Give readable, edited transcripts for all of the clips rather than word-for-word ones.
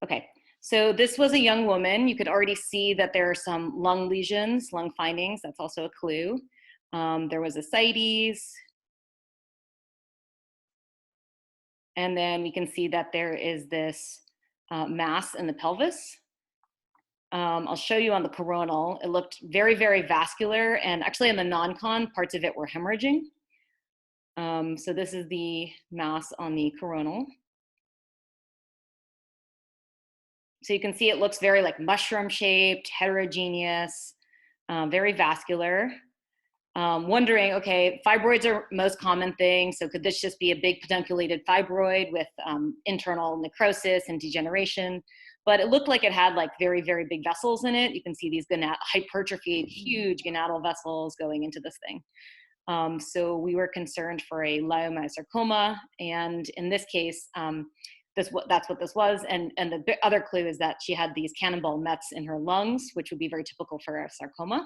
Okay, so this was a young woman. You could already see that there are some lung lesions, lung findings. That's also a clue. There was ascites. And then we can see that there is this mass in the pelvis. I'll show you on the coronal. It looked very, very vascular. And actually in the non-con, parts of it were hemorrhaging. So this is the mass on the coronal. So you can see it looks very like mushroom shaped, heterogeneous, very vascular. Wondering, okay, fibroids are most common thing. So could this just be a big pedunculated fibroid with internal necrosis and degeneration? But it looked like it had like very, very big vessels in it. You can see these hypertrophied, huge gonadal vessels going into this thing. So we were concerned for a leiomyosarcoma. And in this case, that's what this was. And the other clue is that she had these cannonball mets in her lungs, which would be very typical for a sarcoma.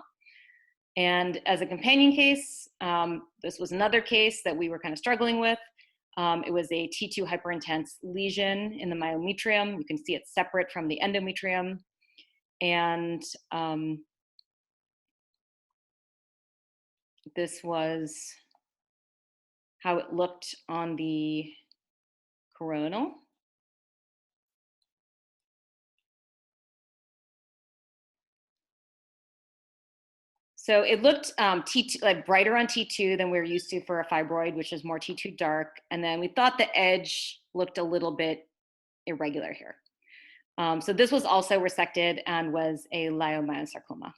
And as a companion case, this was another case that we were kind of struggling with. It was a T2 hyperintense lesion in the myometrium. You can see it's separate from the endometrium. And this was how it looked on the coronal. So it looked T2, like brighter on T2 than we're used to for a fibroid, which is more T2 dark. And then we thought the edge looked a little bit irregular here. So this was also resected and was a leiomyosarcoma.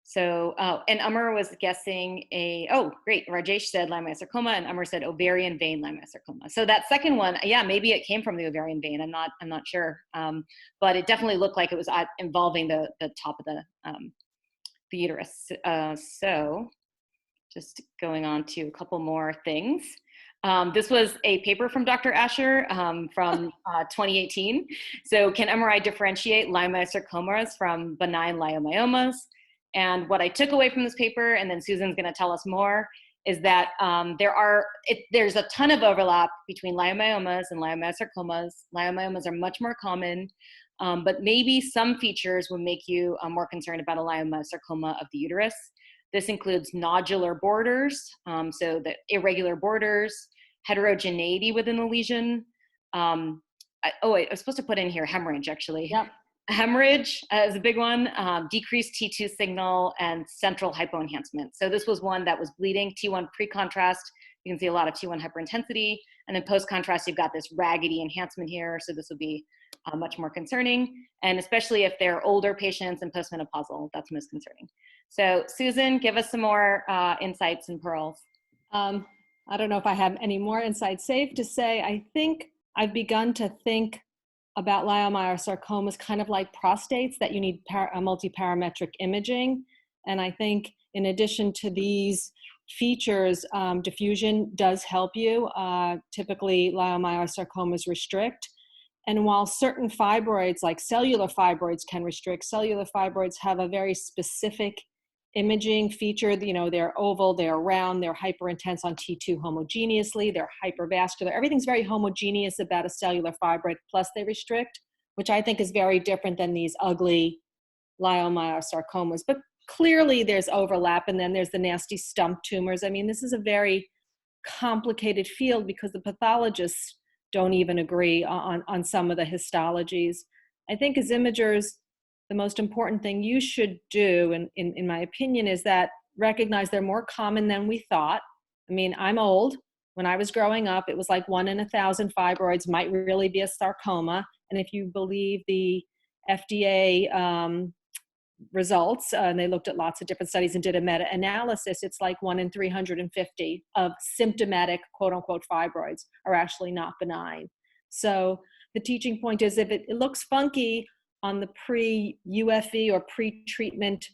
So, and Amar was guessing great. Rajesh said leiomyosarcoma and Amar said ovarian vein leiomyosarcoma. So that second one, yeah, maybe it came from the ovarian vein. I'm not sure. But it definitely looked like it was involving the top of the uterus. So just going on to a couple more things. This was a paper from Dr. Asher from 2018. So can MRI differentiate leiomyosarcomas from benign leiomyomas? And what I took away from this paper, and then Susan's gonna tell us more, is that there's a ton of overlap between leiomyomas and leiomyosarcomas. Leiomyomas are much more common, but maybe some features would make you more concerned about a leiomyosarcoma of the uterus. This includes nodular borders, so the irregular borders, heterogeneity within the lesion. I was supposed to put in here hemorrhage, actually. Yep. Hemorrhage is a big one, decreased T2 signal and central hypoenhancement. So this was one that was bleeding, T1 pre-contrast. You can see a lot of T1 hyperintensity. And then post-contrast, you've got this raggedy enhancement here. So this would be much more concerning. And especially if they're older patients and postmenopausal, that's most concerning. So Susan, give us some more insights and pearls. I don't know if I have any more insights. Safe to say, I think I've begun to think about leiomyosarcomas kind of like prostates, that you need multiparametric imaging. And I think in addition to these features, diffusion does help you. Typically, leiomyosarcomas restrict. And while certain fibroids, like cellular fibroids, can restrict, cellular fibroids have a very specific imaging feature. You know, they're oval, they're round, they're hyperintense on T2 homogeneously, they're hypervascular. Everything's very homogeneous about a cellular fibroid, plus they restrict, which I think is very different than these ugly leiomyosarcomas. But clearly there's overlap, and then there's the nasty stump tumors. I mean, this is a very complicated field because the pathologists don't even agree on some of the histologies. I think as imagers, the most important thing you should do, in my opinion, is that recognize they're more common than we thought. I mean, I'm old. When I was growing up, it was like 1 in 1,000 fibroids might really be a sarcoma. And if you believe the FDA results, and they looked at lots of different studies and did a meta-analysis, it's like 1 in 350 of symptomatic quote unquote fibroids are actually not benign. So the teaching point is, if it looks funky on the pre-UFE or pre-treatment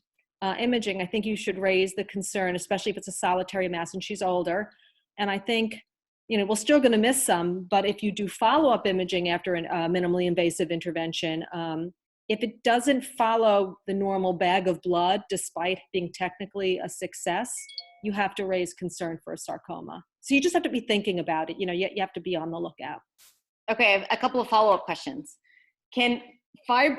imaging, I think you should raise the concern, especially if it's a solitary mass and she's older. And I think, you know, we're still going to miss some, but if you do follow-up imaging after a minimally invasive intervention, if it doesn't follow the normal bag of blood, despite being technically a success, you have to raise concern for a sarcoma. So you just have to be thinking about it. You know, you have to be on the lookout. Okay, I have a couple of follow-up questions. Can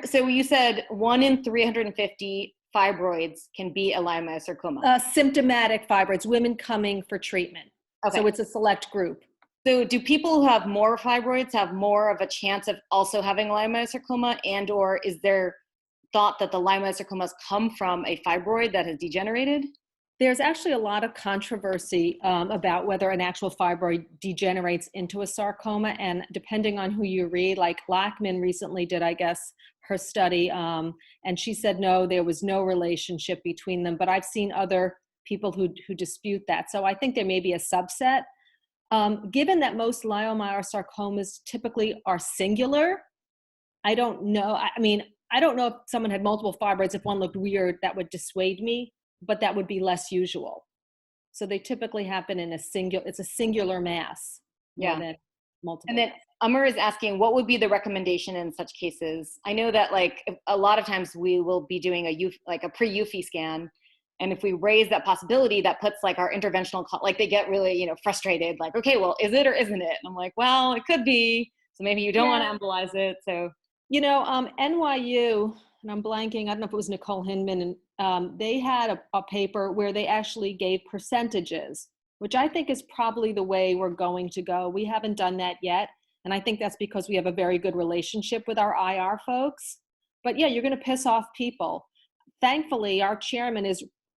so you said 1 in 350 fibroids can be a leiomyosarcoma. Symptomatic fibroids, women coming for treatment. Okay. So it's a select group. So do people who have more fibroids have more of a chance of also having leiomyosarcoma, and or is there thought that the leiomyosarcomas come from a fibroid that has degenerated? There's actually a lot of controversy about whether an actual fibroid degenerates into a sarcoma. And depending on who you read, like Lackman recently did, I guess, her study, and she said, no, there was no relationship between them. But I've seen other people who dispute that. So I think there may be a subset. Given that most leiomyosarcomas typically are singular, I don't know. I mean, I don't know if someone had multiple fibroids, if one looked weird, that would dissuade me, but that would be less usual. So they typically happen in it's a singular mass more than multiple. And then Amr is asking, what would be the recommendation in such cases? I know that like a lot of times we will be doing a pre-UFI scan. And if we raise that possibility, that puts like our interventional, like they get really, frustrated, like, okay, well, is it or isn't it? And I'm like, well, it could be. So maybe you don't want to embolize it. So, NYU, and I'm blanking, I don't know if it was Nicole Hinman, and they had a paper where they actually gave percentages, which I think is probably the way we're going to go. We haven't done that yet. And I think that's because we have a very good relationship with our IR folks. But yeah, you're going to piss off people. Thankfully, our chairman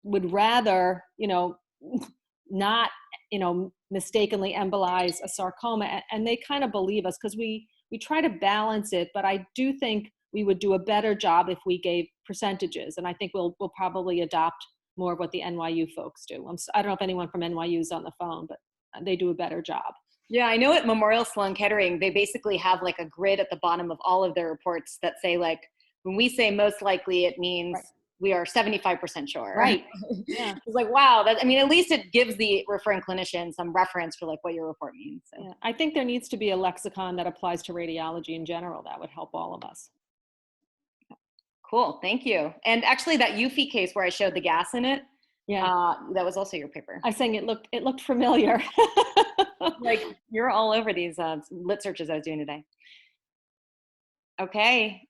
would rather, not, mistakenly embolize a sarcoma. And they kind of believe us because we try to balance it. But I do think we would do a better job if we gave percentages. And I think we'll probably adopt more of what the NYU folks do. I don't know if anyone from NYU is on the phone, but they do a better job. Yeah, I know at Memorial Sloan Kettering, they basically have like a grid at the bottom of all of their reports that say like, when we say most likely, it means we are 75% sure. Right. Yeah. It's like, wow. At least it gives the referring clinician some reference for like what your report means. So. Yeah. I think there needs to be a lexicon that applies to radiology in general. That would help all of us. Cool. Thank you. And actually that UFI case where I showed the gas in it, that was also your paper. I think it looked familiar. Like you're all over these lit searches I was doing today. Okay.